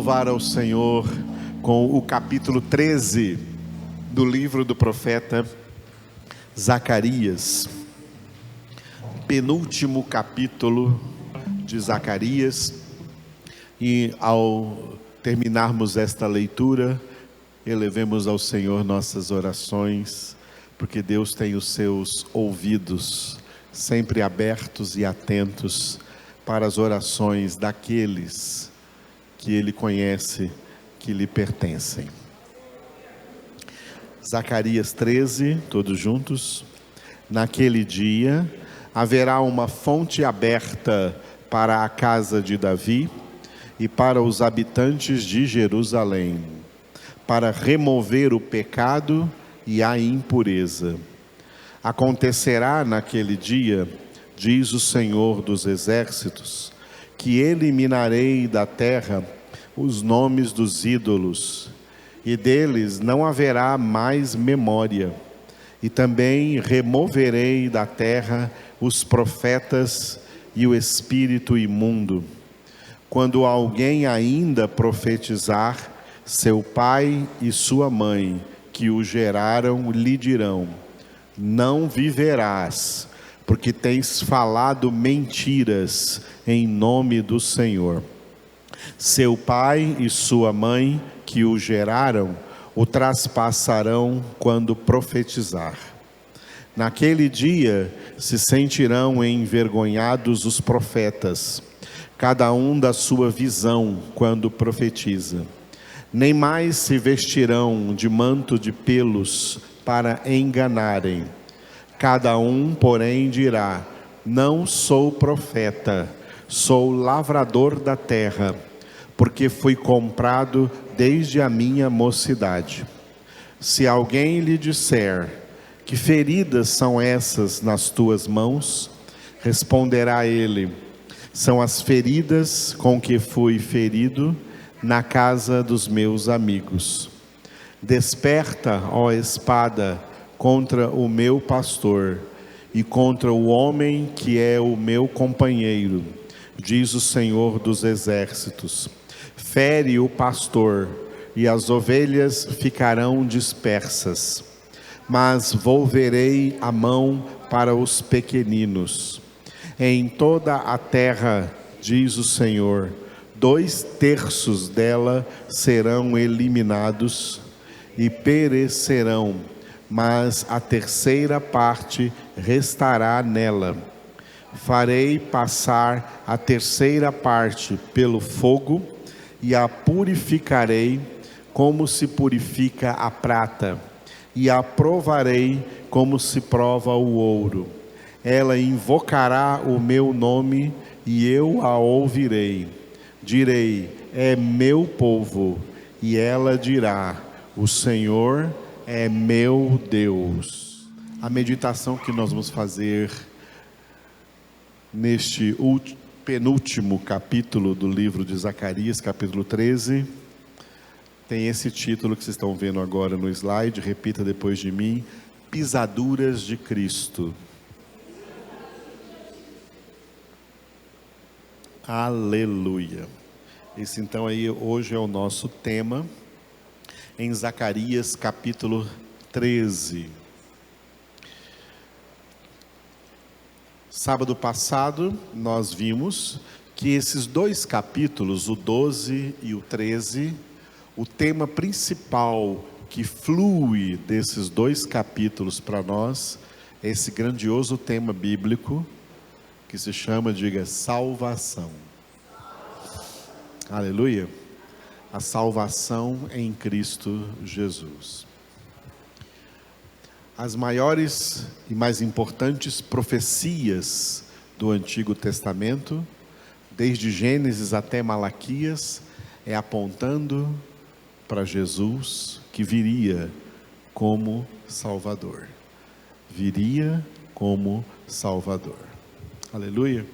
louvar ao Senhor com o capítulo 13 do livro do profeta Zacarias, penúltimo capítulo de Zacarias. E ao terminarmos esta leitura, elevemos ao Senhor nossas orações, porque Deus tem os seus ouvidos sempre abertos e atentos para as orações daqueles que Ele conhece, que lhe pertencem. Zacarias 13, todos juntos. Naquele dia haverá uma fonte aberta para a casa de Davi e para os habitantes de Jerusalém, para remover o pecado e a impureza. Acontecerá naquele dia, diz o Senhor dos Exércitos, que eliminarei da terra os nomes dos ídolos, e deles não haverá mais memória. E também removerei da terra os profetas e o espírito imundo. Quando alguém ainda profetizar, seu pai e sua mãe, que o geraram, lhe dirão: não viverás, porque tens falado mentiras em nome do Senhor. Seu pai e sua mãe, que o geraram, o traspassarão quando profetizar. Naquele dia se sentirão envergonhados os profetas, cada um da sua visão quando profetiza. Nem mais se vestirão de manto de pelos para enganarem. Cada um, porém, dirá: não sou profeta, sou lavrador da terra, porque fui comprado desde a minha mocidade. Se alguém lhe disser: que feridas são essas nas tuas mãos? Responderá ele: são as feridas com que fui ferido na casa dos meus amigos. Desperta, ó espada, contra o meu pastor e contra o homem que é o meu companheiro, diz o Senhor dos Exércitos. Fere o pastor e as ovelhas ficarão dispersas, mas volverei a mão para os pequeninos. Em toda a terra, diz o Senhor, 2/3 dela serão eliminados e perecerão, mas a 1/3 parte restará nela. Farei passar a 1/3 parte pelo fogo e a purificarei como se purifica a prata, e a provarei como se prova o ouro. Ela invocará o meu nome e eu a ouvirei. Direi: é meu povo. E ela dirá: o Senhor é meu Deus. A meditação que nós vamos fazer neste penúltimo capítulo do livro de Zacarias, capítulo 13, tem esse título que vocês estão vendo agora no slide. Repita depois de mim: pisaduras de Cristo. Aleluia. Esse então aí hoje é o nosso tema em Zacarias capítulo 13. Sábado passado nós vimos que esses dois capítulos, o 12 e o 13, o tema principal que flui desses dois capítulos para nós é esse grandioso tema bíblico que se chama, diga, salvação. Aleluia. A salvação em Cristo Jesus. As maiores e mais importantes profecias do Antigo Testamento, desde Gênesis até Malaquias, é apontando para Jesus que viria como Salvador. Viria como Salvador. Aleluia.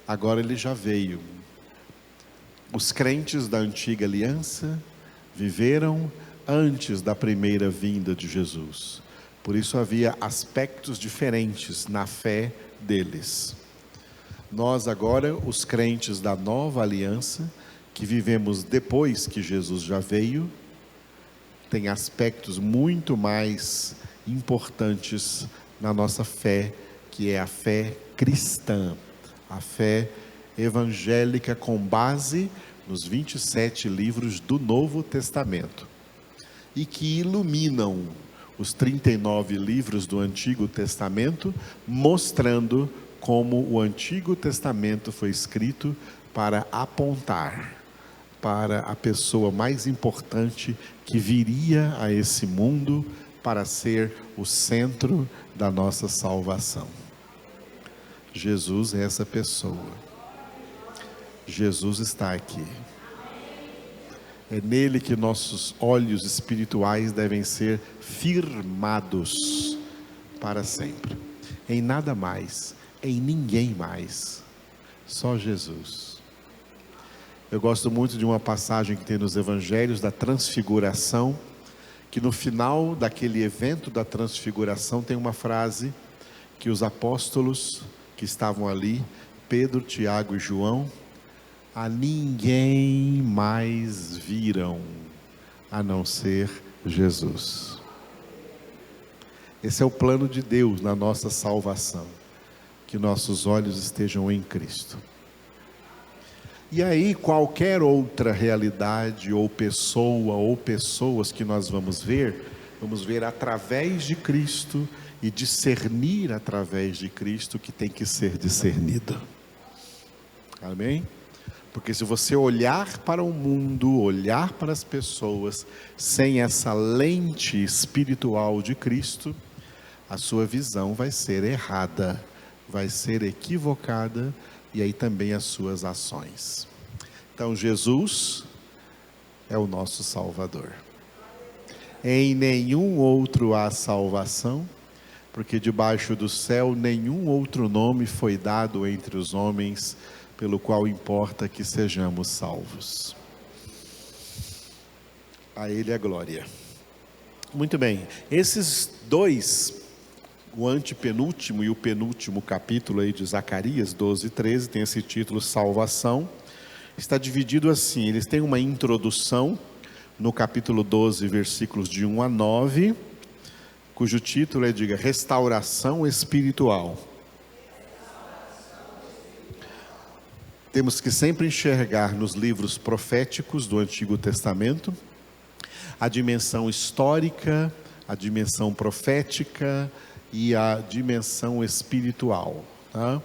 Agora ele já veio. Os crentes da antiga aliança viveram antes da primeira vinda de Jesus. Por isso havia aspectos diferentes na fé deles. Nós agora, os crentes da nova aliança, que vivemos depois que Jesus já veio, tem aspectos muito mais importantes na nossa fé, que é a fé cristã, a fé evangélica com base nos 27 livros do Novo Testamento, e que iluminam os 39 livros do Antigo Testamento, mostrando como o Antigo Testamento foi escrito para apontar para a pessoa mais importante que viria a esse mundo para ser o centro da nossa salvação. Jesus é essa pessoa. Jesus está aqui. É nele que nossos olhos espirituais devem ser firmados para sempre. Em nada mais, em ninguém mais, só Jesus. Eu gosto muito de uma passagem que tem nos Evangelhos da Transfiguração, que no final daquele evento da Transfiguração tem uma frase que os apóstolos que estavam ali, Pedro, Tiago e João, a ninguém mais viram, a não ser Jesus. Esse é o plano de Deus na nossa salvação, que nossos olhos estejam em Cristo. E aí qualquer outra realidade, ou pessoa, ou pessoas que nós vamos ver através de Cristo e discernir através de Cristo o que tem que ser discernido. Amém? Porque se você olhar para o mundo, olhar para as pessoas, sem essa lente espiritual de Cristo, a sua visão vai ser errada, vai ser equivocada, e aí também as suas ações. Então Jesus é o nosso Salvador. Em nenhum outro há salvação, porque debaixo do céu nenhum outro nome foi dado entre os homens, pelo qual importa que sejamos salvos. A Ele a glória. Muito bem, esses dois, o antepenúltimo e o penúltimo capítulo aí de Zacarias 12 e 13, tem esse título Salvação. Está dividido assim, eles têm uma introdução no capítulo 12, versículos de 1 a 9, cujo título é, diga, Restauração Espiritual. Temos que sempre enxergar nos livros proféticos do Antigo Testamento a dimensão histórica, a dimensão profética e a dimensão espiritual, tá?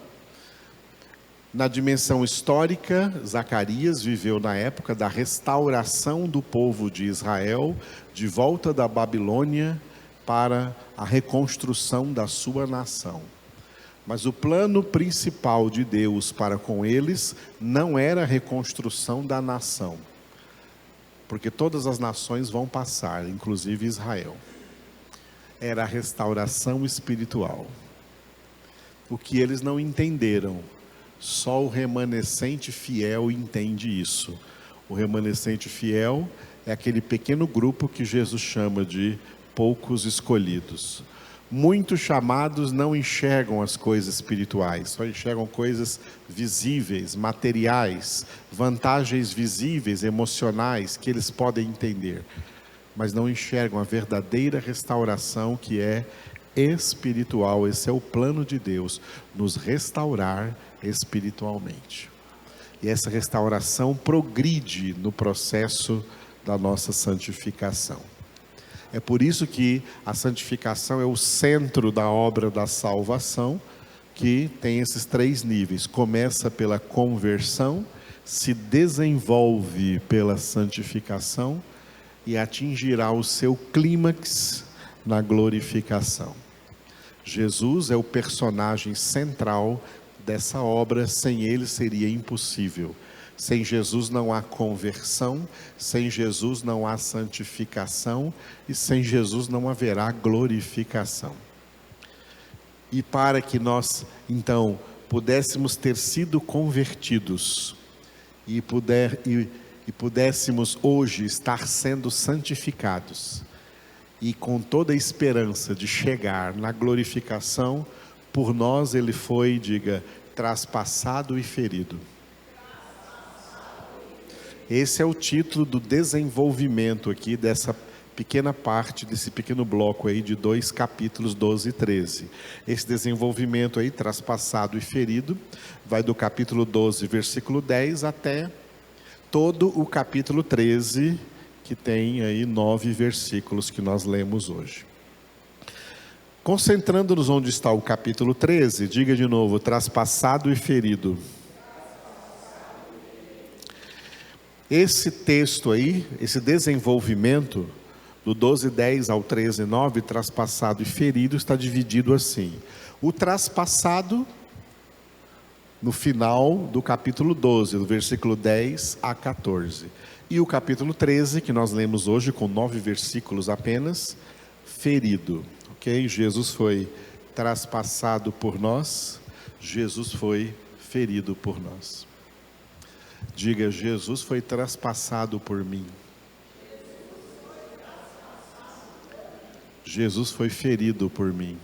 Na dimensão histórica, Zacarias viveu na época da restauração do povo de Israel, de volta da Babilônia para a reconstrução da sua nação. Mas o plano principal de Deus para com eles não era a reconstrução da nação, porque todas as nações vão passar, inclusive Israel. Era a restauração espiritual. O que eles não entenderam, só o remanescente fiel entende isso. O remanescente fiel é aquele pequeno grupo que Jesus chama de poucos escolhidos. Muitos chamados não enxergam as coisas espirituais, só enxergam coisas visíveis, materiais, vantagens visíveis, emocionais, que eles podem entender, mas não enxergam a verdadeira restauração que é espiritual. Esse é o plano de Deus, nos restaurar espiritualmente. E essa restauração progride no processo da nossa santificação. É por isso que a santificação é o centro da obra da salvação, que tem esses três níveis. Começa pela conversão, se desenvolve pela santificação e atingirá o seu clímax na glorificação. Jesus é o personagem central dessa obra, sem ele seria impossível. Sem Jesus não há conversão, sem Jesus não há santificação e sem Jesus não haverá glorificação. E para que nós, então, pudéssemos ter sido convertidos e pudéssemos hoje estar sendo santificados e com toda a esperança de chegar na glorificação, por nós ele foi, diga, traspassado e ferido. Esse é o título do desenvolvimento aqui dessa pequena parte, desse pequeno bloco aí de 2 capítulos 12 e 13. Esse desenvolvimento aí, traspassado e ferido, vai do capítulo 12, versículo 10, até todo o capítulo 13, que tem aí 9 versículos que nós lemos hoje. Concentrando-nos onde está o capítulo 13, diga de novo, traspassado e ferido. Esse texto aí, esse desenvolvimento, do 12:10 ao 13:9, traspassado e ferido, está dividido assim. O traspassado, no final do capítulo 12, do versículo 10 a 14. E o capítulo 13, que nós lemos hoje, com 9 versículos apenas, ferido. Ok? Jesus foi traspassado por nós, Jesus foi ferido por nós. Diga, Jesus foi traspassado por mim. Jesus foi ferido por mim.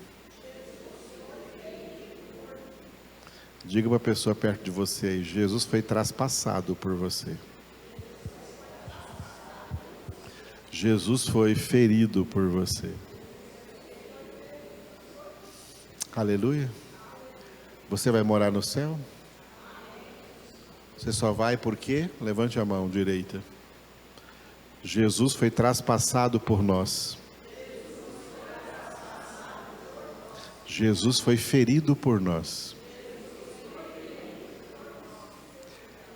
Diga para a pessoa perto de você aí, Jesus foi traspassado por você. Jesus foi ferido por você. Aleluia. Você vai morar no céu? Você só vai por quê? Levante a mão direita. Jesus foi traspassado por nós. Jesus foi ferido por nós.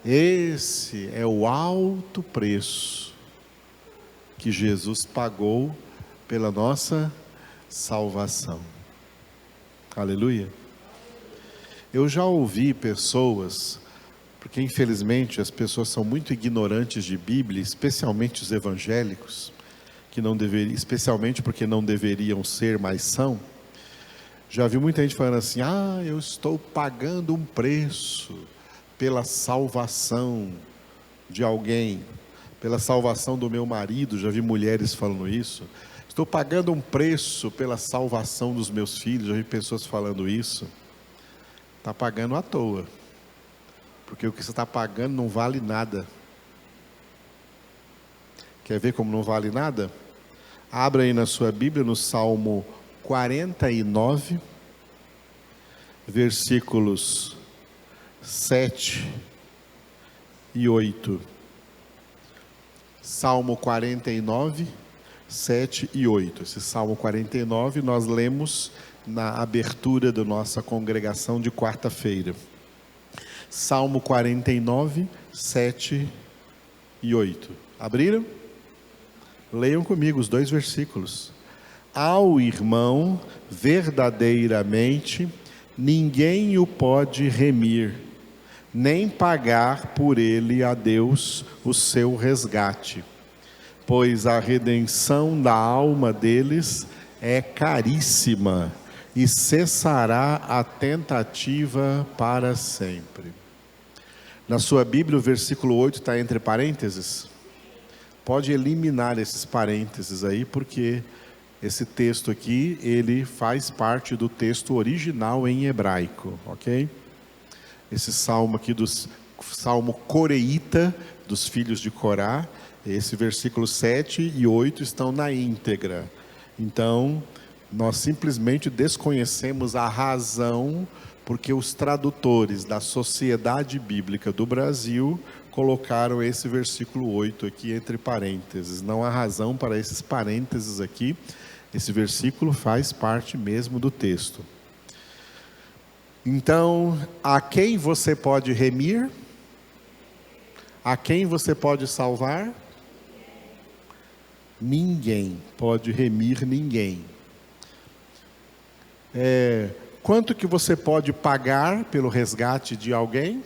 Esse é o alto preço que Jesus pagou pela nossa salvação. Aleluia. Eu já ouvi pessoas, porque infelizmente as pessoas são muito ignorantes de Bíblia, especialmente os evangélicos, que não deveriam, especialmente porque não deveriam ser, mas são. Já vi muita gente falando assim, eu estou pagando um preço pela salvação de alguém, pela salvação do meu marido. Já vi mulheres falando isso. Estou pagando um preço pela salvação dos meus filhos. Já vi pessoas falando isso. Está pagando à toa, porque o que você está pagando não vale nada. Quer ver como não vale nada? Abra aí na sua Bíblia, no Salmo 49, versículos 7 e 8. Salmo 49, 7 e 8. Esse Salmo 49 nós lemos na abertura da nossa congregação de quarta-feira. Salmo 49, 7 e 8. Abriram? Leiam comigo os 2 versículos. Ao irmão, verdadeiramente, ninguém o pode remir, nem pagar por ele a Deus o seu resgate, pois a redenção da alma deles é caríssima, e cessará a tentativa para sempre. Na sua Bíblia, o versículo 8 está entre parênteses. Pode eliminar esses parênteses aí, porque esse texto aqui, ele faz parte do texto original em hebraico, ok? Esse salmo aqui, salmo coreíta, dos filhos de Corá, esse versículo 7 e 8 estão na íntegra. Então, nós simplesmente desconhecemos a razão porque os tradutores da Sociedade Bíblica do Brasil colocaram esse versículo 8 aqui entre parênteses. Não há razão para esses parênteses aqui. Esse versículo faz parte mesmo do texto. Então, a quem você pode remir? A quem você pode salvar? Ninguém pode remir ninguém. Quanto que você pode pagar pelo resgate de alguém?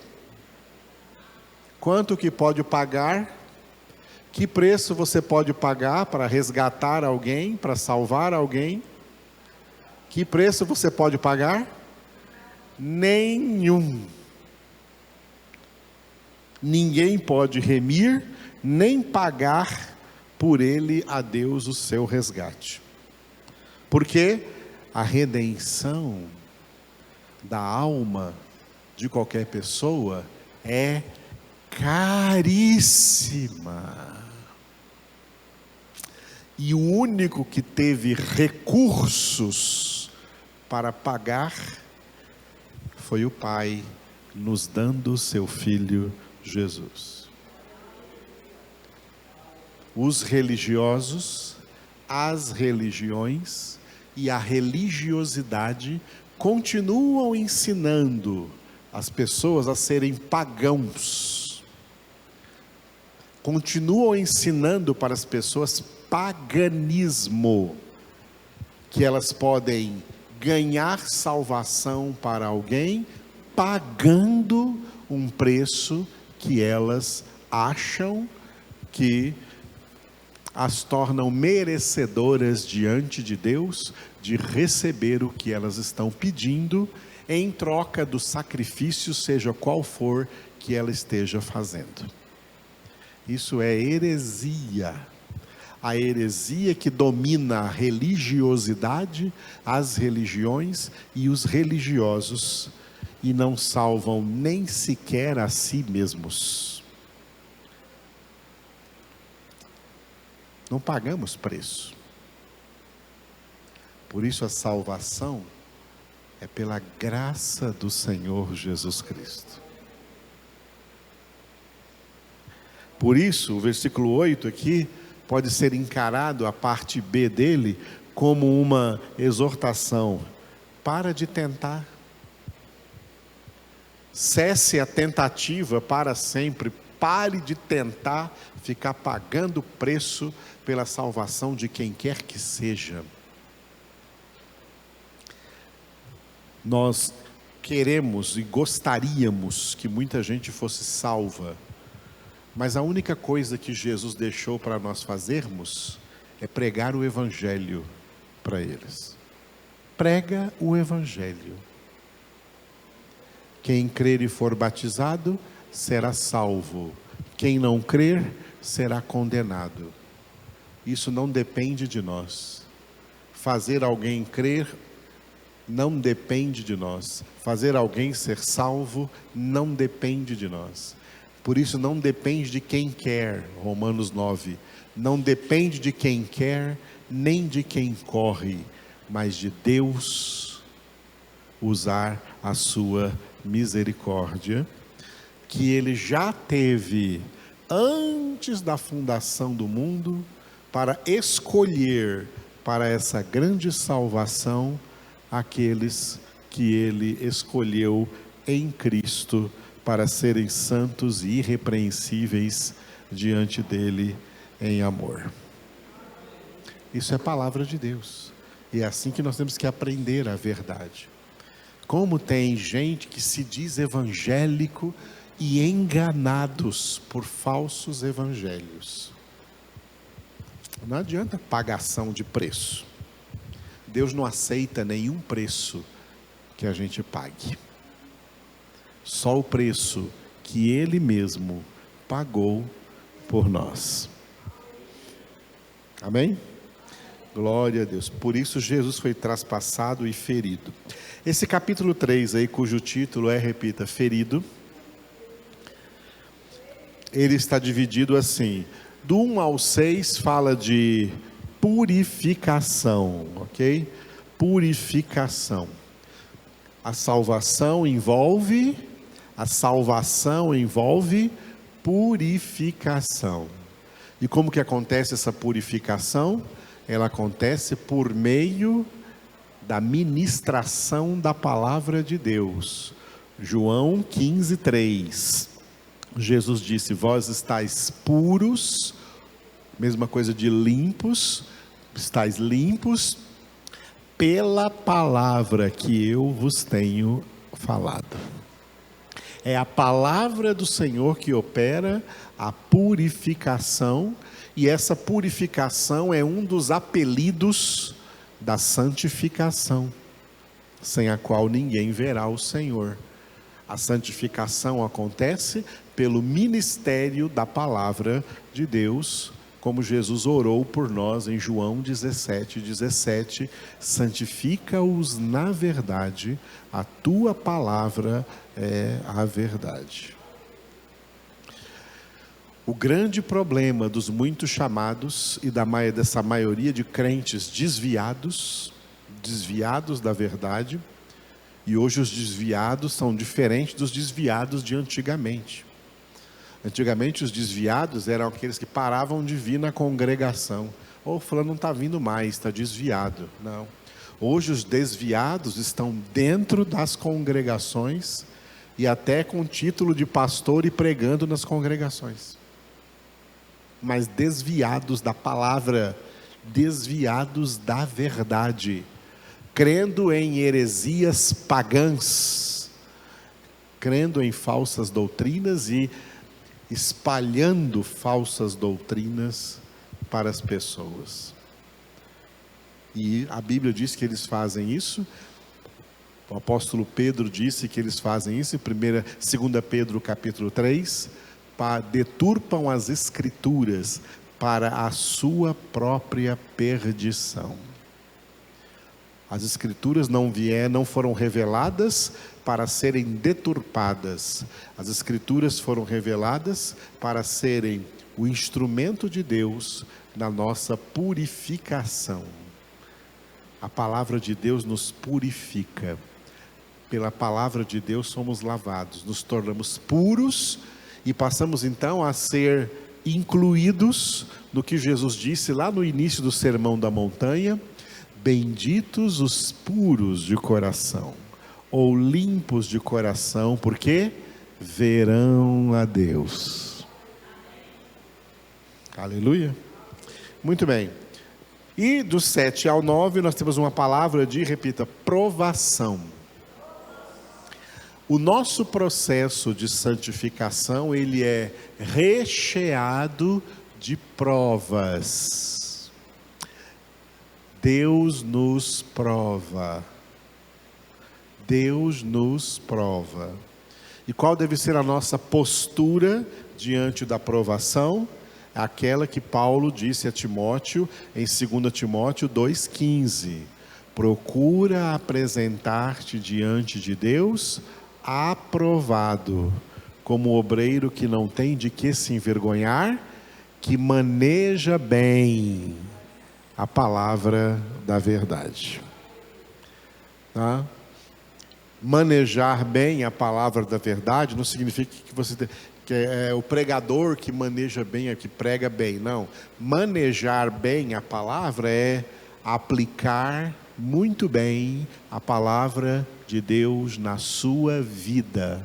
Quanto que pode pagar? Que preço você pode pagar para resgatar alguém, para salvar alguém? Que preço você pode pagar? Nenhum. Ninguém pode remir, nem pagar por ele a Deus o seu resgate. Porque a redenção da alma de qualquer pessoa é caríssima. E o único que teve recursos para pagar foi o Pai, nos dando seu Filho Jesus. Os religiosos, as religiões e a religiosidade continuam ensinando as pessoas a serem pagãos. Continuam ensinando para as pessoas paganismo, que elas podem ganhar salvação para alguém pagando um preço que elas acham que as tornam merecedoras diante de Deus de receber o que elas estão pedindo em troca do sacrifício, seja qual for que ela esteja fazendo. Isso é heresia. A heresia que domina a religiosidade, as religiões e os religiosos, e não salvam nem sequer a si mesmos. Não pagamos preço. Por isso a salvação é pela graça do Senhor Jesus Cristo. Por isso, o versículo 8 aqui pode ser encarado, a parte B dele, como uma exortação. Para de tentar. Cesse a tentativa para sempre. Pare de tentar ficar pagando preço pela salvação de quem quer que seja. Nós queremos e gostaríamos que muita gente fosse salva, mas a única coisa que Jesus deixou para nós fazermos é pregar o Evangelho para eles. Prega o Evangelho. Quem crer e for batizado será salvo. Quem não crer será condenado. Isso não depende de nós. Fazer alguém crer não depende de nós. Fazer alguém ser salvo não depende de nós. Por isso não depende de quem quer, Romanos 9. Não depende de quem quer, nem de quem corre, mas de Deus usar a sua misericórdia, que Ele já teve antes da fundação do mundo, para escolher para essa grande salvação aqueles que Ele escolheu em Cristo para serem santos e irrepreensíveis diante dEle em amor. Isso é palavra de Deus. E é assim que nós temos que aprender a verdade. Como tem gente que se diz evangélico e enganados por falsos evangelhos. Não adianta pagação de preço. Deus não aceita nenhum preço que a gente pague. Só o preço que Ele mesmo pagou por nós. Amém? Glória a Deus. Por isso Jesus foi traspassado e ferido. Esse capítulo 3 aí, cujo título é, repita, ferido. Ele está dividido assim. Do 1 ao 6 fala de purificação, ok? Purificação. A salvação envolve purificação. E como que acontece essa purificação? Ela acontece por meio da ministração da palavra de Deus. João 15:3. Jesus disse: vós estáis puros, mesma coisa de limpos, estáis limpos pela palavra que eu vos tenho falado. É a palavra do Senhor que opera a purificação, e essa purificação é um dos apelidos da santificação, sem a qual ninguém verá o Senhor. A santificação acontece pelo ministério da palavra de Deus, como Jesus orou por nós em João 17:17, santifica-os na verdade, a tua palavra é a verdade. O grande problema dos muitos chamados e dessa maioria de crentes desviados da verdade, e hoje os desviados são diferentes dos desviados de antigamente. Antigamente os desviados eram aqueles que paravam de vir na congregação. Ou fulano não está vindo mais, está desviado. Não. Hoje os desviados estão dentro das congregações e até com título de pastor e pregando nas congregações. Mas desviados da palavra, desviados da verdade, crendo em heresias pagãs, crendo em falsas doutrinas e espalhando falsas doutrinas para as pessoas. E a Bíblia diz que eles fazem isso. O apóstolo Pedro disse que eles fazem isso em 2 Pedro capítulo 3, deturpam as escrituras para a sua própria perdição. As escrituras não foram reveladas para serem deturpadas. As escrituras foram reveladas para serem o instrumento de Deus na nossa purificação. A palavra de Deus nos purifica. Pela palavra de Deus somos lavados, nos tornamos puros e passamos então a ser incluídos no que Jesus disse lá no início do Sermão da Montanha: benditos os puros de coração, ou limpos de coração, porque verão a Deus. Aleluia. Muito bem. E do 7 ao 9 nós temos uma palavra de, repita, provação. O nosso processo de santificação, ele é recheado de provas. Deus nos prova. Deus nos prova. E qual deve ser a nossa postura diante da provação? Aquela que Paulo disse a Timóteo em 2 Timóteo 2,15. Procura apresentar-te diante de Deus aprovado, como obreiro que não tem de que se envergonhar, que maneja bem a palavra da verdade. Tá? Manejar bem a palavra da verdade não significa que é o pregador que maneja bem, que prega bem. Não. Manejar bem a palavra é aplicar muito bem a palavra de Deus na sua vida.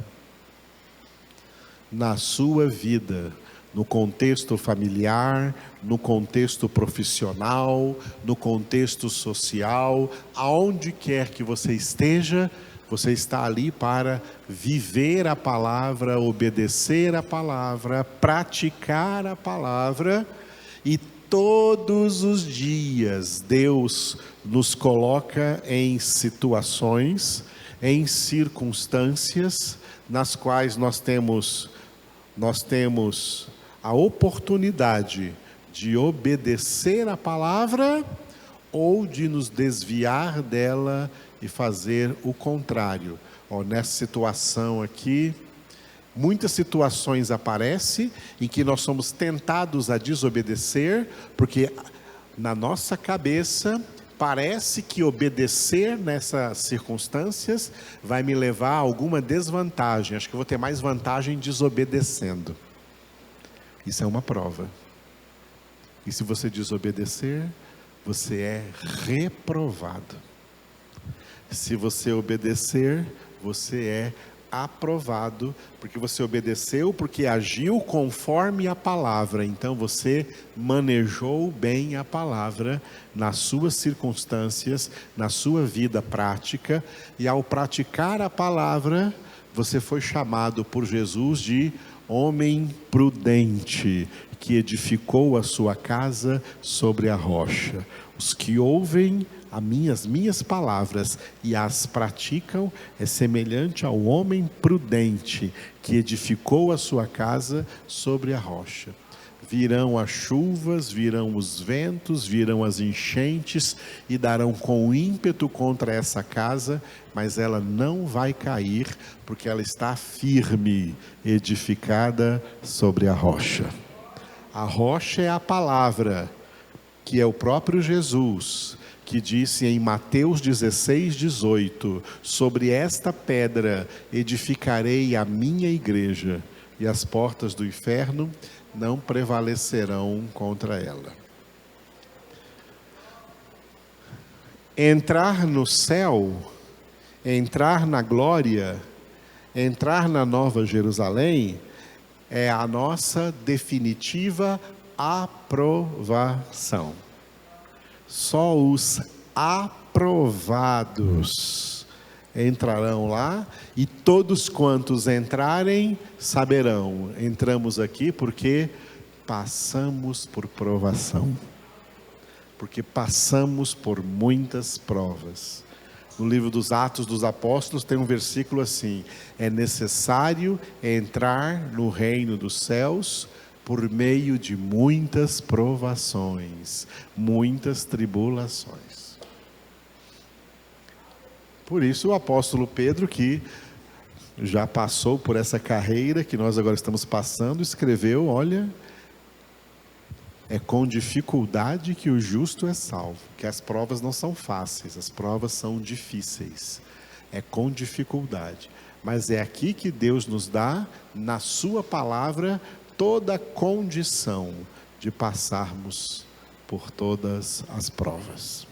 Na sua vida. No contexto familiar, no contexto profissional, no contexto social, aonde quer que você esteja, você está ali para viver a palavra, obedecer a palavra, praticar a palavra. E todos os dias Deus nos coloca em situações, em circunstâncias nas quais nós temos a oportunidade de obedecer a palavra ou de nos desviar dela e fazer o contrário. Nessa situação aqui, muitas situações aparecem em que nós somos tentados a desobedecer, porque na nossa cabeça parece que obedecer nessas circunstâncias vai me levar a alguma desvantagem. Acho que eu vou ter mais vantagem desobedecendo. Isso é uma prova. E se você desobedecer, você é reprovado. Se você obedecer, você é aprovado, porque você obedeceu, porque agiu conforme a palavra. Então você manejou bem a palavra nas suas circunstâncias, na sua vida prática, e ao praticar a palavra, você foi chamado por Jesus de homem prudente, que edificou a sua casa sobre a rocha. Os que ouvem as minhas palavras e as praticam é semelhante ao homem prudente que edificou a sua casa sobre a rocha. Virão as chuvas, virão os ventos, virão as enchentes e darão com ímpeto contra essa casa, mas ela não vai cair, porque ela está firme, edificada sobre a rocha. A rocha é a palavra, que é o próprio Jesus, que disse em Mateus 16:18: sobre esta pedra edificarei a minha igreja, e as portas do inferno não prevalecerão contra ela. Entrar no céu, entrar na glória, entrar na Nova Jerusalém, é a nossa definitiva aprovação. Só os aprovados entrarão lá, e todos quantos entrarem saberão: entramos aqui porque passamos por provação, porque passamos por muitas provas. No livro dos Atos dos Apóstolos tem um versículo assim: é necessário entrar no reino dos céus por meio de muitas provações, muitas tribulações. Por isso o apóstolo Pedro, que já passou por essa carreira que nós agora estamos passando, escreveu: olha, é com dificuldade que o justo é salvo. Que as provas não são fáceis, as provas são difíceis. É com dificuldade. Mas é aqui que Deus nos dá, na sua palavra, toda a condição de passarmos por todas as provas.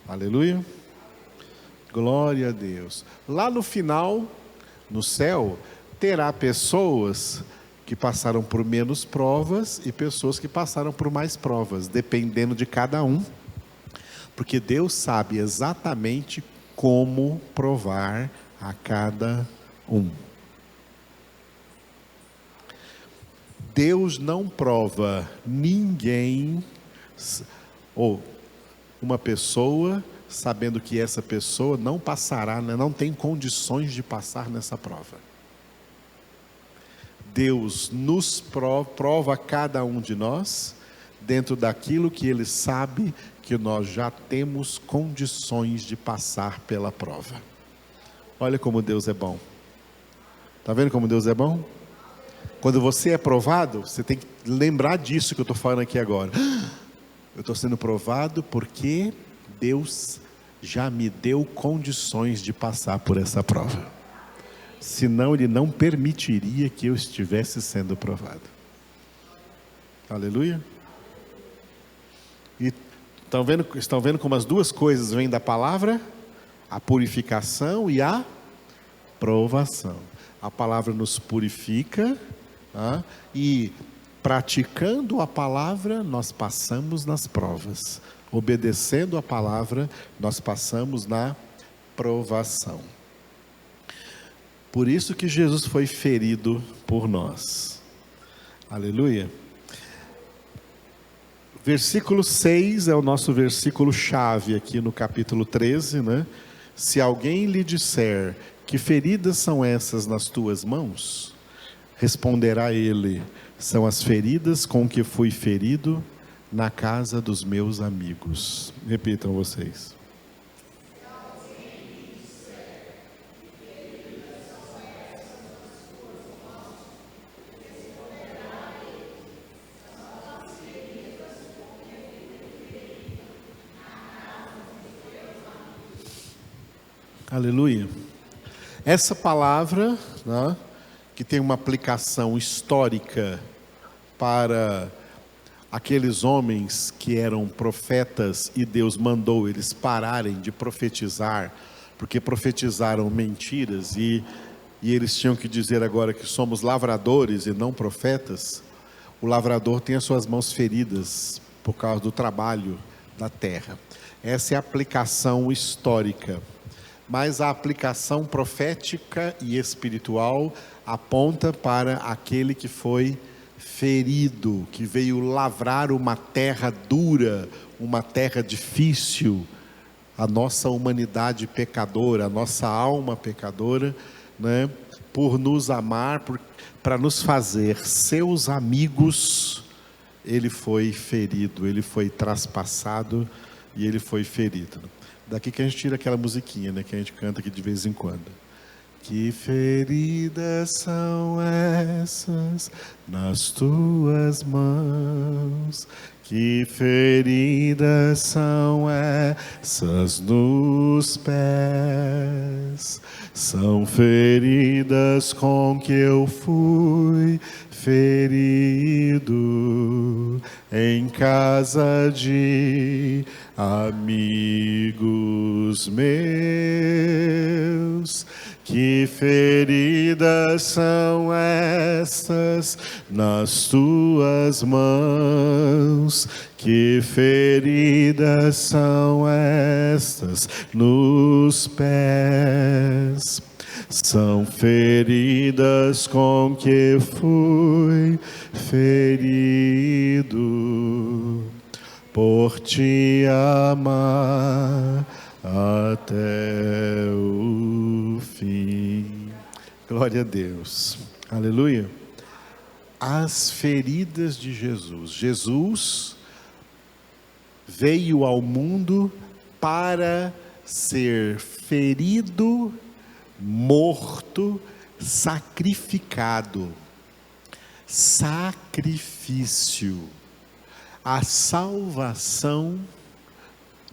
Aleluia. Glória a Deus. Lá no final, no céu, terá pessoas que passaram por menos provas e pessoas que passaram por mais provas, dependendo de cada um, porque Deus sabe exatamente como provar a cada um. Deus não prova ninguém, ou uma pessoa, sabendo que essa pessoa não passará, não tem condições de passar nessa prova. Deus nos prova cada um de nós dentro daquilo que Ele sabe que nós já temos condições de passar pela prova. Olha como Deus é bom. Está vendo como Deus é bom? Quando você é provado, você tem que lembrar disso que eu estou falando aqui agora. Eu estou sendo provado porque Deus já me deu condições de passar por essa prova. Senão Ele não permitiria que eu estivesse sendo provado. Aleluia. E estão vendo como as duas coisas vêm da palavra? A purificação e a provação. A palavra nos purifica, e praticando a palavra nós passamos nas provas. Obedecendo a palavra nós passamos na provação. Por isso que Jesus foi ferido por nós. Aleluia. Versículo 6 é o nosso versículo chave aqui no capítulo 13, né? Se alguém lhe disser: que feridas são essas nas tuas mãos? Responderá ele: são as feridas com que fui ferido na casa dos meus amigos. Repitam vocês. Aleluia. Essa palavra, né, que tem uma aplicação histórica para aqueles homens que eram profetas e Deus mandou eles pararem de profetizar, porque profetizaram mentiras e eles tinham que dizer agora que somos lavradores e não profetas. O lavrador tem as suas mãos feridas por causa do trabalho da terra. Essa é a aplicação histórica. Mas a aplicação profética e espiritual aponta para aquele que foi ferido, que veio lavrar uma terra dura, uma terra difícil, a nossa humanidade pecadora, a nossa alma pecadora, né? Por nos amar, para nos fazer seus amigos, Ele foi ferido, Ele foi traspassado e Ele foi ferido. Daqui que a gente tira aquela musiquinha, né, que a gente canta aqui de vez em quando. Que feridas são essas nas tuas mãos? Que feridas são essas nos pés? São feridas com que eu fui ferido em casa de amigos meus. Que feridas são estas nas tuas mãos? Que feridas são estas nos pés? São feridas com que fui ferido por te amar até o fim. Glória a Deus. Aleluia. As feridas de Jesus. Jesus veio ao mundo para ser ferido, morto, sacrificado. Sacrifício. A salvação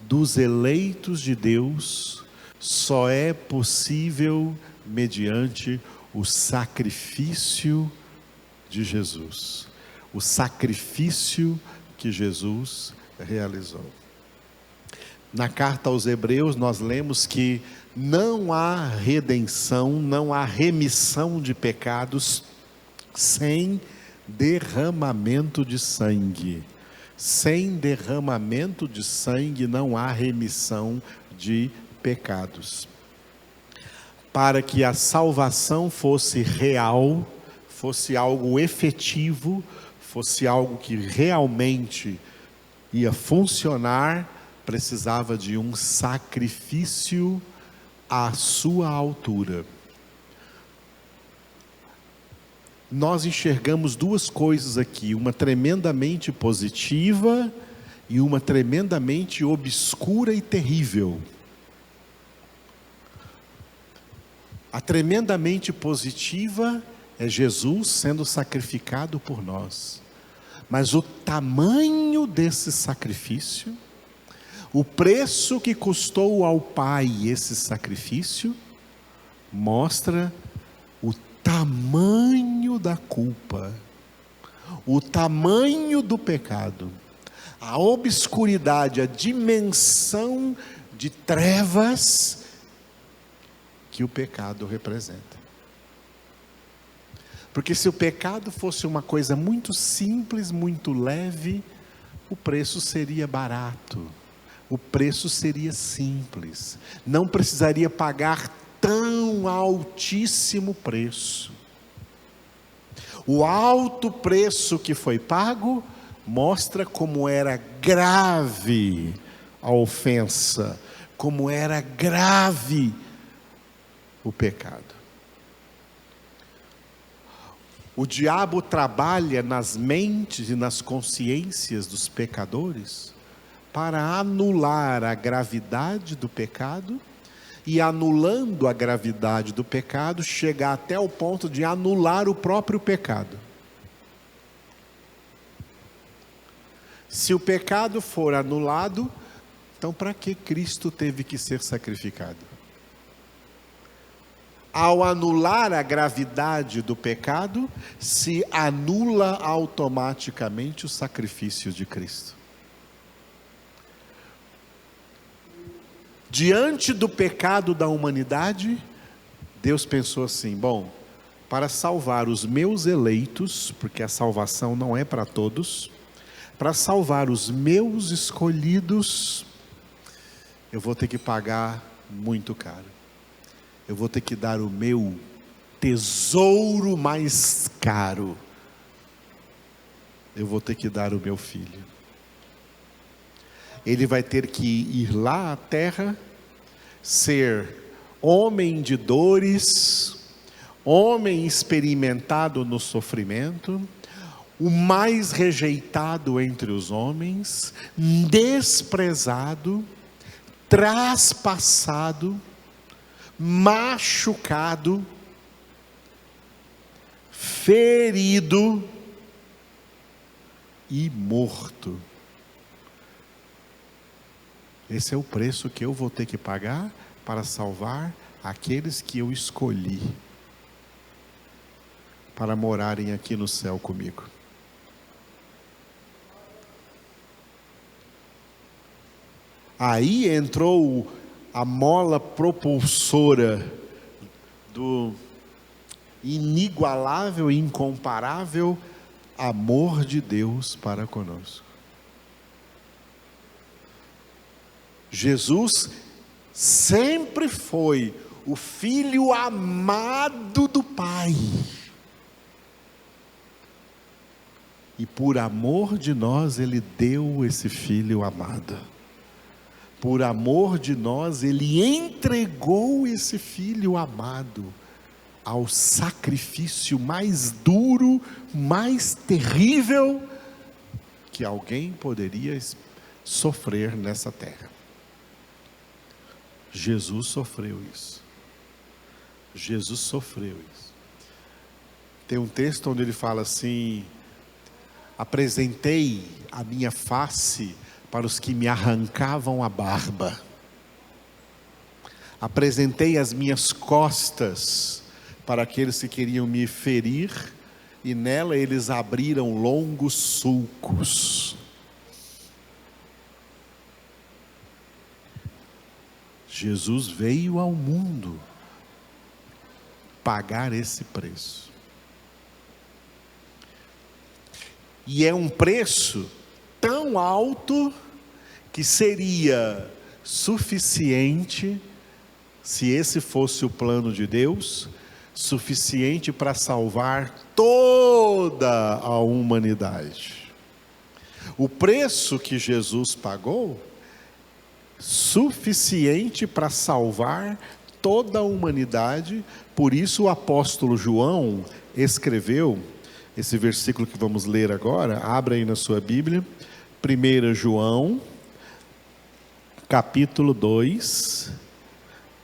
dos eleitos de Deus só é possível mediante o sacrifício de Jesus. O sacrifício que Jesus realizou. Na carta aos Hebreus nós lemos que não há redenção, não há remissão de pecados sem derramamento de sangue. Sem derramamento de sangue não há remissão de pecados. Para que a salvação fosse real, fosse algo efetivo, fosse algo que realmente ia funcionar, precisava de um sacrifício à sua altura. Nós enxergamos duas coisas aqui, uma tremendamente positiva e uma tremendamente obscura e terrível. A tremendamente positiva é Jesus sendo sacrificado por nós. Mas o tamanho desse sacrifício, o preço que custou ao Pai esse sacrifício, mostra o tamanho da culpa, o tamanho do pecado, a obscuridade, a dimensão de trevas que o pecado representa. Porque se o pecado fosse uma coisa muito simples, muito leve, o preço seria barato, o preço seria simples, não precisaria pagar tão altíssimo preço. O alto preço que foi pago mostra como era grave a ofensa, como era grave o pecado. O diabo trabalha nas mentes e nas consciências dos pecadores para anular a gravidade do pecado, e anulando a gravidade do pecado, chegar até o ponto de anular o próprio pecado. Se o pecado for anulado, então para que Cristo teve que ser sacrificado? Ao anular a gravidade do pecado, se anula automaticamente o sacrifício de Cristo. Diante do pecado da humanidade, Deus pensou assim: bom, para salvar os meus eleitos, porque a salvação não é para todos, para salvar os meus escolhidos, eu vou ter que pagar muito caro. Eu vou ter que dar o meu tesouro mais caro. Eu vou ter que dar o meu filho. Ele vai ter que ir lá à terra, ser homem de dores, homem experimentado no sofrimento, o mais rejeitado entre os homens, desprezado, traspassado, machucado, ferido e morto. Esse é o preço que eu vou ter que pagar para salvar aqueles que eu escolhi para morarem aqui no céu comigo. Aí entrou a mola propulsora do inigualável e incomparável amor de Deus para conosco. Jesus sempre foi o Filho amado do Pai. E por amor de nós, Ele deu esse Filho amado. Por amor de nós, Ele entregou esse Filho amado ao sacrifício mais duro, mais terrível que alguém poderia sofrer nessa terra. Jesus sofreu isso. Jesus sofreu isso. Tem um texto onde ele fala assim: apresentei a minha face para os que me arrancavam a barba. Apresentei as minhas costas para aqueles que queriam me ferir, e nela eles abriram longos sulcos. Jesus veio ao mundo pagar esse preço. E é um preço tão alto que seria suficiente, se esse fosse o plano de Deus, suficiente para salvar toda a humanidade. O preço que Jesus pagou, suficiente para salvar toda a humanidade. Por isso o apóstolo João escreveu esse versículo que vamos ler agora. Abra aí na sua Bíblia, 1 João, capítulo 2,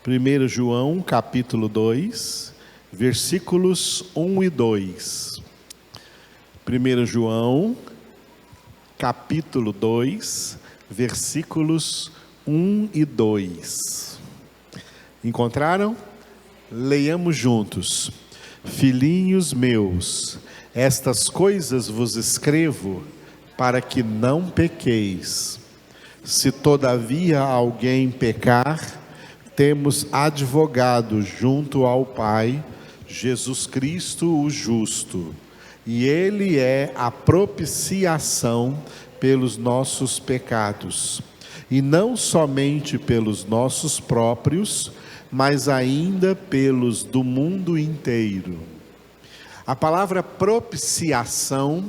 1 João, capítulo 2, versículos 1 e 2. 1 João, capítulo 2, versículos 1 e 2. Encontraram? Leiamos juntos. Filhinhos meus, estas coisas vos escrevo para que não pequeis. Se todavia alguém pecar, temos advogado junto ao Pai, Jesus Cristo o justo, e Ele é a propiciação pelos nossos pecados, e não somente pelos nossos próprios, mas ainda pelos do mundo inteiro. A palavra propiciação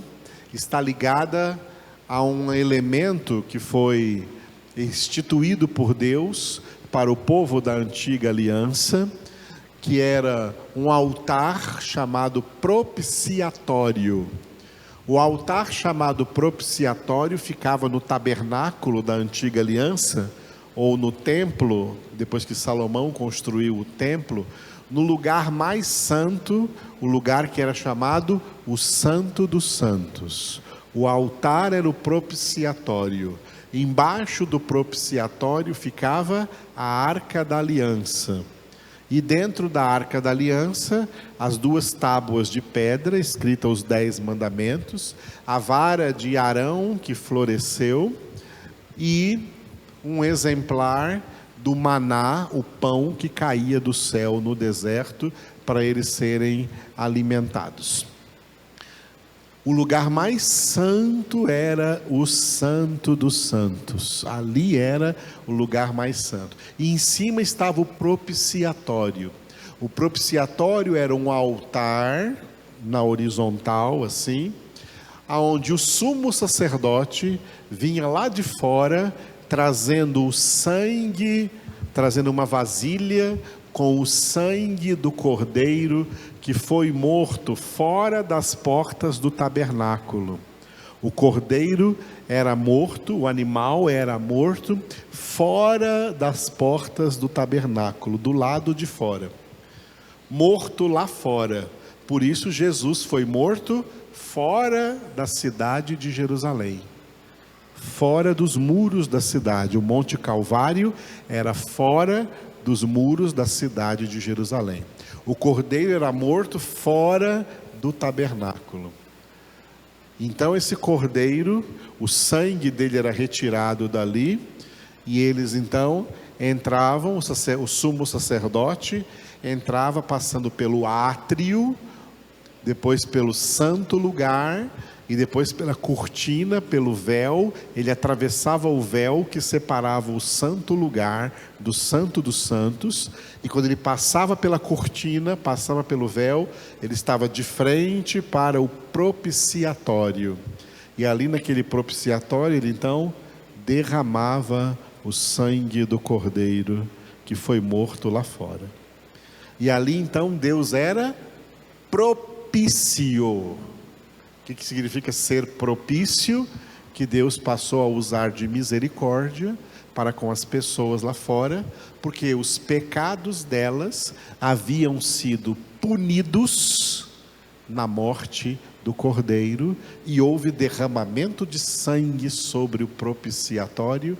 está ligada a um elemento que foi instituído por Deus para o povo da antiga aliança, que era um altar chamado propiciatório. O altar chamado propiciatório ficava no tabernáculo da antiga aliança, ou no templo, depois que Salomão construiu o templo, no lugar mais santo, o lugar que era chamado o Santo dos Santos. O altar era o propiciatório. Embaixo do propiciatório ficava a Arca da Aliança. E dentro da Arca da Aliança, as duas tábuas de pedra, escritas os 10 mandamentos, a vara de Arão que floresceu e um exemplar do maná, o pão que caía do céu no deserto para eles serem alimentados. O lugar mais santo era o Santo dos Santos. Ali era o lugar mais santo. E em cima estava o propiciatório. O propiciatório era um altar na horizontal, assim, aonde o sumo sacerdote vinha lá de fora, trazendo o sangue, trazendo uma vasilha com o sangue do cordeiro que foi morto fora das portas do tabernáculo. O cordeiro era morto, o animal era morto, fora das portas do tabernáculo, do lado de fora. Morto lá fora. Por isso Jesus foi morto fora da cidade de Jerusalém. Fora dos muros da cidade. O Monte Calvário era fora dos muros da cidade de Jerusalém. O cordeiro era morto fora do tabernáculo. Então esse cordeiro, o sangue dele era retirado dali, e eles então entravam, o sumo sacerdote entrava passando pelo átrio, depois pelo santo lugar, e depois pela cortina, pelo véu. Ele atravessava o véu que separava o santo lugar do santo dos santos, e quando ele passava pela cortina, passava pelo véu, ele estava de frente para o propiciatório, e ali naquele propiciatório ele então derramava o sangue do cordeiro que foi morto lá fora. E ali então Deus era propício. O que significa ser propício? Que Deus passou a usar de misericórdia para com as pessoas lá fora, porque os pecados delas haviam sido punidos na morte do cordeiro, e houve derramamento de sangue sobre o propiciatório.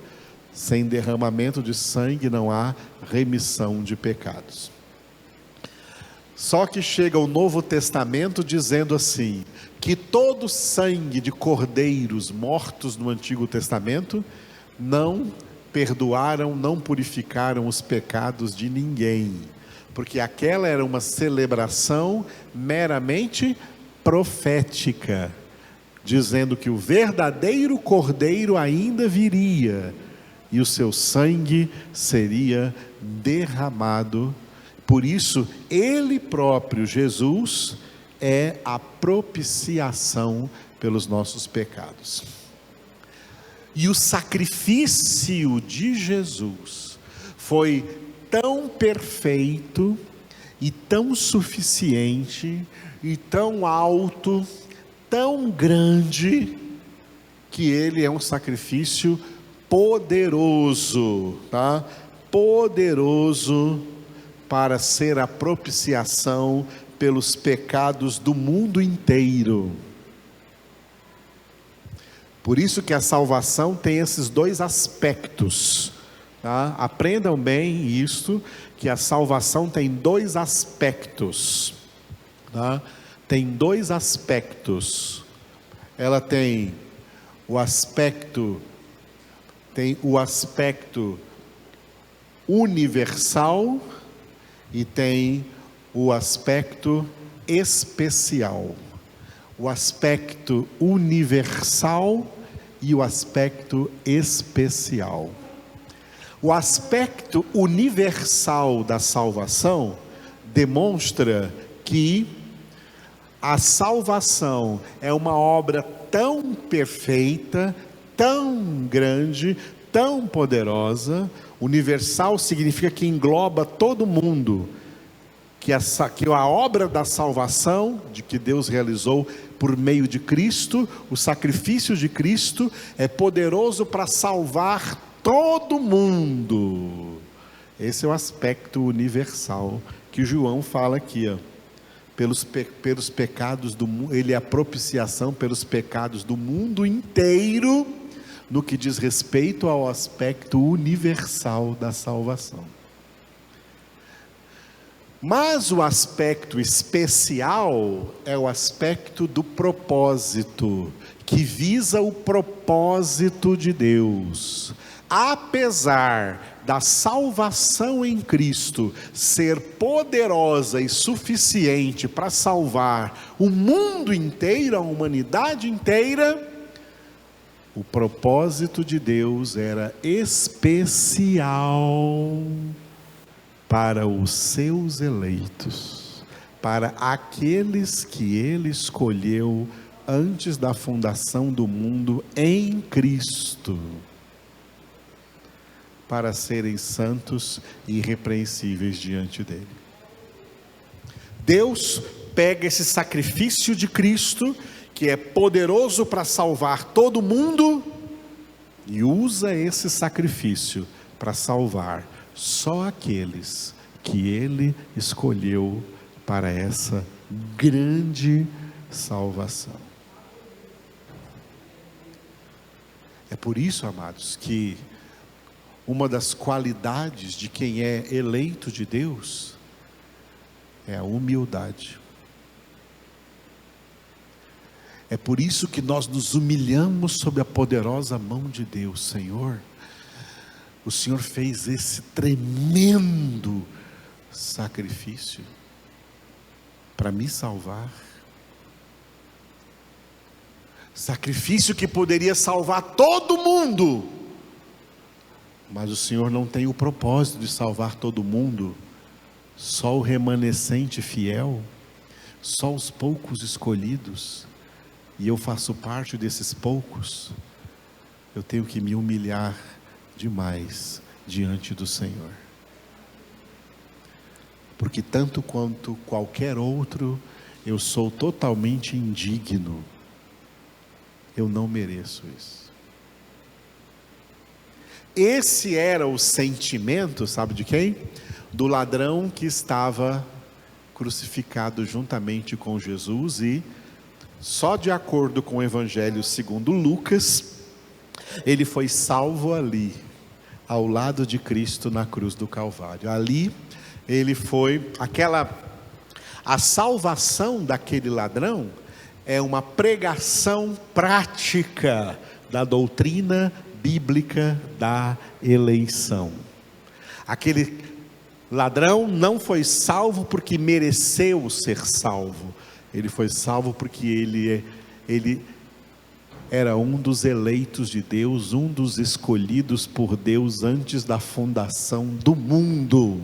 Sem derramamento de sangue não há remissão de pecados. Só que chega o Novo Testamento dizendo assim, que todo sangue de cordeiros mortos no Antigo Testamento não perdoaram, não purificaram os pecados de ninguém, porque aquela era uma celebração meramente profética, dizendo que o verdadeiro cordeiro ainda viria, e o seu sangue seria derramado. Por isso, Ele próprio, Jesus, é a propiciação pelos nossos pecados. E o sacrifício de Jesus foi tão perfeito, e tão suficiente, e tão alto, tão grande, que Ele é um sacrifício poderoso, tá? Poderoso, para ser a propiciação pelos pecados do mundo inteiro. Por isso que a salvação tem esses dois aspectos, tá? Aprendam bem isto, que a salvação tem dois aspectos, tá? Tem dois aspectos. Ela tem o aspecto universal, e tem o aspecto especial. O aspecto universal e o aspecto especial. O aspecto universal da salvação demonstra que a salvação é uma obra tão perfeita, tão grande, tão poderosa. Universal significa que engloba todo mundo, que a obra da salvação, de que Deus realizou por meio de Cristo, o sacrifício de Cristo, é poderoso para salvar todo mundo. Esse é o aspecto universal que João fala aqui, ó. Pelos pecados do mundo, ele é a propiciação pelos pecados do mundo inteiro, no que diz respeito ao aspecto universal da salvação. Mas o aspecto especial é o aspecto do propósito, que visa o propósito de Deus. Apesar da salvação em Cristo ser poderosa e suficiente para salvar o mundo inteiro, a humanidade inteira, o propósito de Deus era especial para os seus eleitos, para aqueles que Ele escolheu antes da fundação do mundo em Cristo, para serem santos e irrepreensíveis diante dEle. Deus pega esse sacrifício de Cristo, que é poderoso para salvar todo mundo, e usa esse sacrifício para salvar só aqueles que Ele escolheu para essa grande salvação. É por isso, amados, que uma das qualidades de quem é eleito de Deus é a humildade. É por isso que nós nos humilhamos sob a poderosa mão de Deus. Senhor, o Senhor fez esse tremendo sacrifício para me salvar. Sacrifício que poderia salvar todo mundo, mas o Senhor não tem o propósito de salvar todo mundo, só o remanescente fiel, só os poucos escolhidos, e eu faço parte desses poucos. Eu tenho que me humilhar demais diante do Senhor, porque tanto quanto qualquer outro, eu sou totalmente indigno, eu não mereço isso. Esse era o sentimento, sabe de quem? Do ladrão que estava crucificado juntamente com Jesus, e só de acordo com o Evangelho segundo Lucas, ele foi salvo ali, ao lado de Cristo na cruz do Calvário. Ali ele foi, a salvação daquele ladrão é uma pregação prática da doutrina bíblica da eleição. Aquele ladrão não foi salvo porque mereceu ser salvo, ele foi salvo porque ele era um dos eleitos de Deus, um dos escolhidos por Deus antes da fundação do mundo,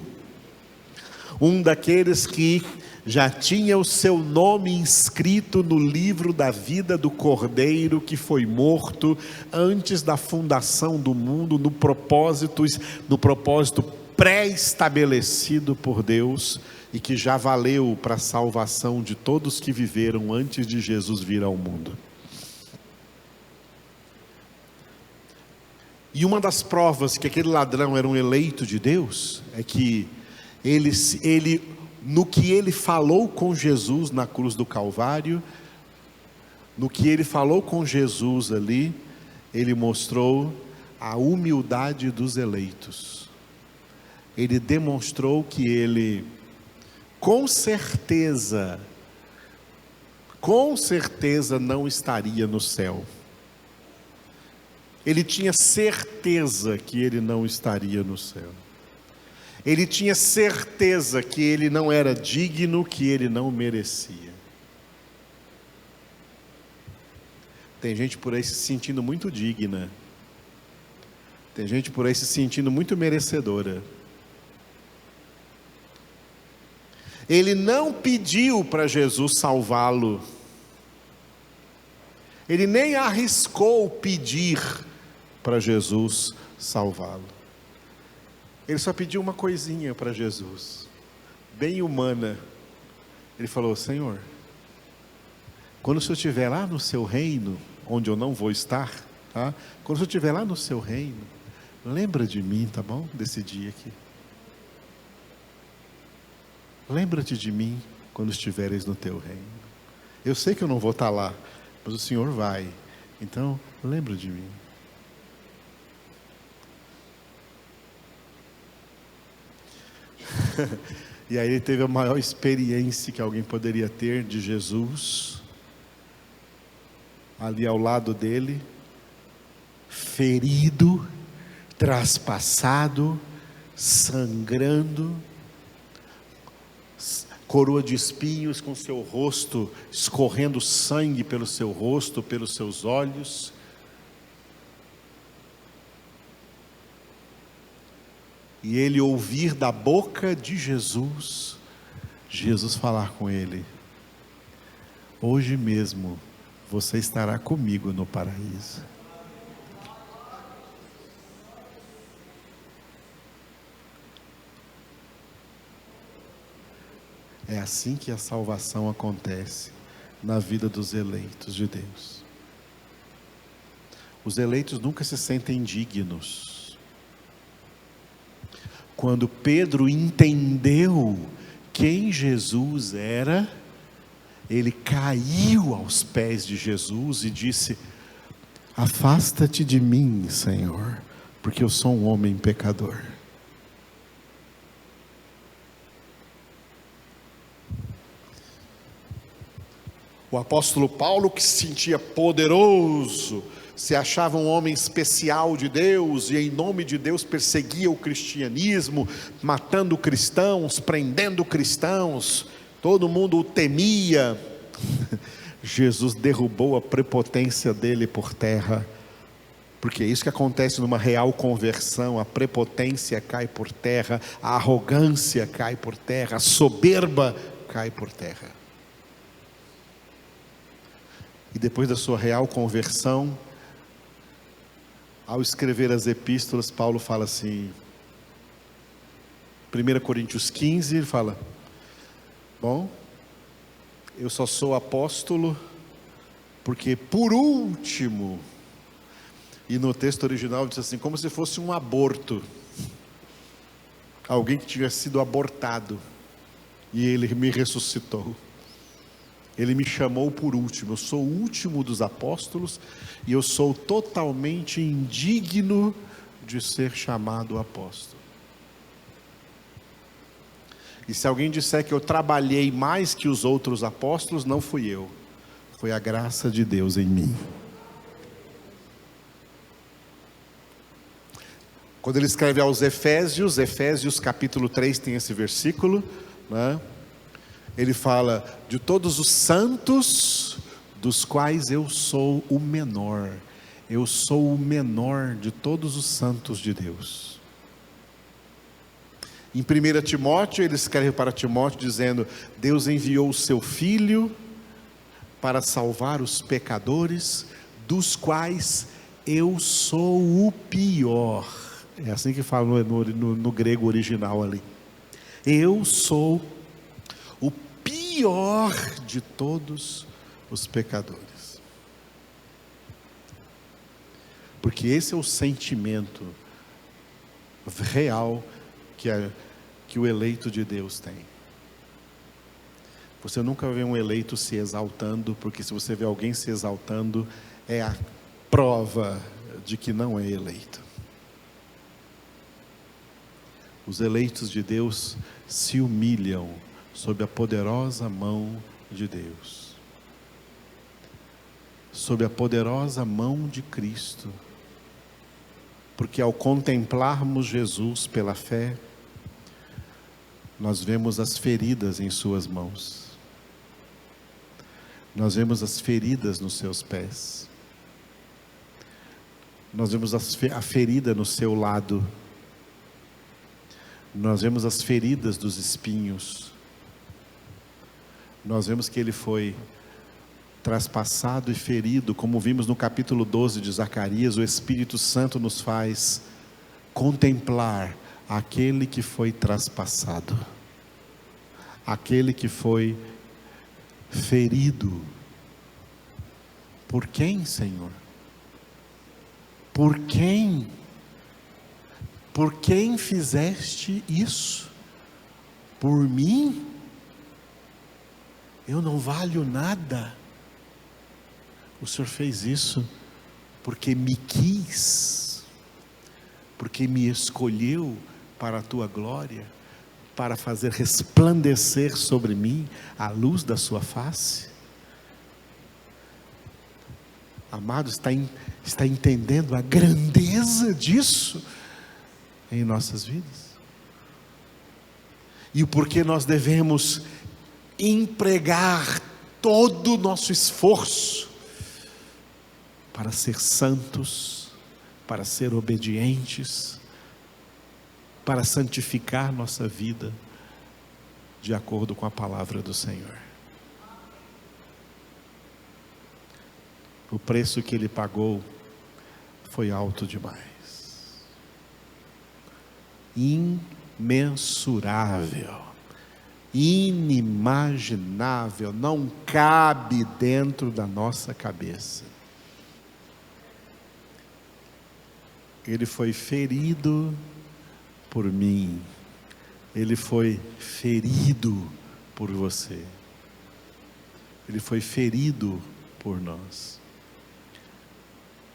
um daqueles que já tinha o seu nome inscrito no livro da vida do Cordeiro que foi morto antes da fundação do mundo, no propósito pré-estabelecido por Deus, e que já valeu para a salvação de todos que viveram antes de Jesus vir ao mundo. E uma das provas que aquele ladrão era um eleito de Deus é que no que ele falou com Jesus na cruz do Calvário, no que ele falou com Jesus ali, ele mostrou a humildade dos eleitos. Ele demonstrou que ele, com certeza não estaria no céu. Ele tinha certeza que ele não estaria no céu. Ele tinha certeza que ele não era digno, que ele não merecia. Tem gente por aí se sentindo muito digna. Tem gente por aí se sentindo muito merecedora. Ele não pediu para Jesus salvá-lo. Ele nem arriscou pedir para Jesus salvá-lo. Ele só pediu uma coisinha para Jesus, bem humana. Ele falou: Senhor, quando o Senhor estiver lá no seu reino, onde eu não vou estar, tá? Quando o Senhor estiver lá no seu reino, lembra de mim, tá bom? Desse dia aqui. Lembra-te de mim quando estiveres no teu reino. Eu sei que eu não vou estar lá, mas o Senhor vai. Então, lembra de mim. E aí ele teve a maior experiência que alguém poderia ter de Jesus, ali ao lado dele, ferido, traspassado, sangrando, coroa de espinhos, com seu rosto escorrendo sangue pelo seu rosto, pelos seus olhos. E ele ouvir da boca de Jesus, Jesus falar com ele: hoje mesmo você estará comigo no paraíso. É assim que a salvação acontece, na vida dos eleitos de Deus. Os eleitos nunca se sentem dignos. Quando Pedro entendeu quem Jesus era, ele caiu aos pés de Jesus e disse: afasta-te de mim, Senhor, porque eu sou um homem pecador. O apóstolo Paulo, que se sentia poderoso, se achava um homem especial de Deus, e em nome de Deus perseguia o cristianismo, matando cristãos, prendendo cristãos, todo mundo o temia. Jesus derrubou a prepotência dele por terra, porque é isso que acontece numa real conversão: a prepotência cai por terra, a arrogância cai por terra, a soberba cai por terra. E depois da sua real conversão, ao escrever as epístolas, Paulo fala assim, 1 Coríntios 15, ele fala: bom, eu só sou apóstolo porque por último, e no texto original diz assim, como se fosse um aborto, alguém que tivesse sido abortado, e ele me ressuscitou. Ele me chamou por último. Eu sou o último dos apóstolos e eu sou totalmente indigno de ser chamado apóstolo. E se alguém disser que eu trabalhei mais que os outros apóstolos, não fui eu, foi a graça de Deus em mim. Quando ele escreve aos Efésios, Efésios capítulo 3 tem esse versículo, né? Ele fala de todos os santos, dos quais eu sou o menor. Eu sou o menor de todos os santos de Deus. Em 1 Timóteo, ele escreve para Timóteo dizendo: Deus enviou o seu Filho para salvar os pecadores, dos quais eu sou o pior. É assim que fala no grego original ali. Eu sou o pior de todos os pecadores. Porque esse é o sentimento real que o eleito de Deus tem. Você nunca vê um eleito se exaltando, porque se você vê alguém se exaltando, é a prova de que não é eleito. Os eleitos de Deus se humilham sob a poderosa mão de Deus, sob a poderosa mão de Cristo, porque ao contemplarmos Jesus pela fé, nós vemos as feridas em suas mãos, nós vemos as feridas nos seus pés, nós vemos a ferida no seu lado, nós vemos as feridas dos espinhos, nós vemos que ele foi traspassado e ferido, como vimos no capítulo 12 de Zacarias. O Espírito Santo nos faz contemplar aquele que foi traspassado, aquele que foi ferido. Por quem, Senhor? Por quem? Por quem fizeste isso? Por mim? Eu não valho nada. O Senhor fez isso porque me quis, porque me escolheu para a tua glória, para fazer resplandecer sobre mim a luz da sua face. Amado, está entendendo a grandeza disso em nossas vidas? E o porquê nós devemos empregar todo o nosso esforço para ser santos, para ser obedientes, para santificar nossa vida de acordo com a palavra do Senhor. O preço que Ele pagou foi alto demais, imensurável, inimaginável, não cabe dentro da nossa cabeça. Ele foi ferido por mim, ele foi ferido por você, ele foi ferido por nós.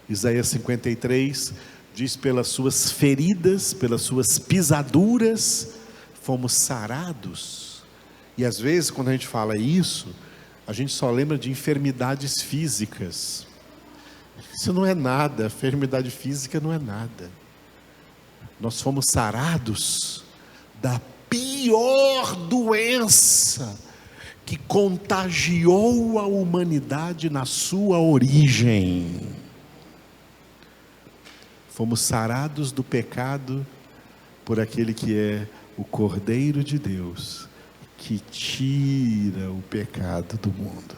Isaías 53 diz: pelas suas feridas, pelas suas pisaduras, fomos sarados. E às vezes quando a gente fala isso, a gente só lembra de enfermidades físicas. Isso não é nada, enfermidade física não é nada. Nós fomos sarados da pior doença que contagiou a humanidade na sua origem. Fomos sarados do pecado por aquele que é o Cordeiro de Deus, que tira o pecado do mundo.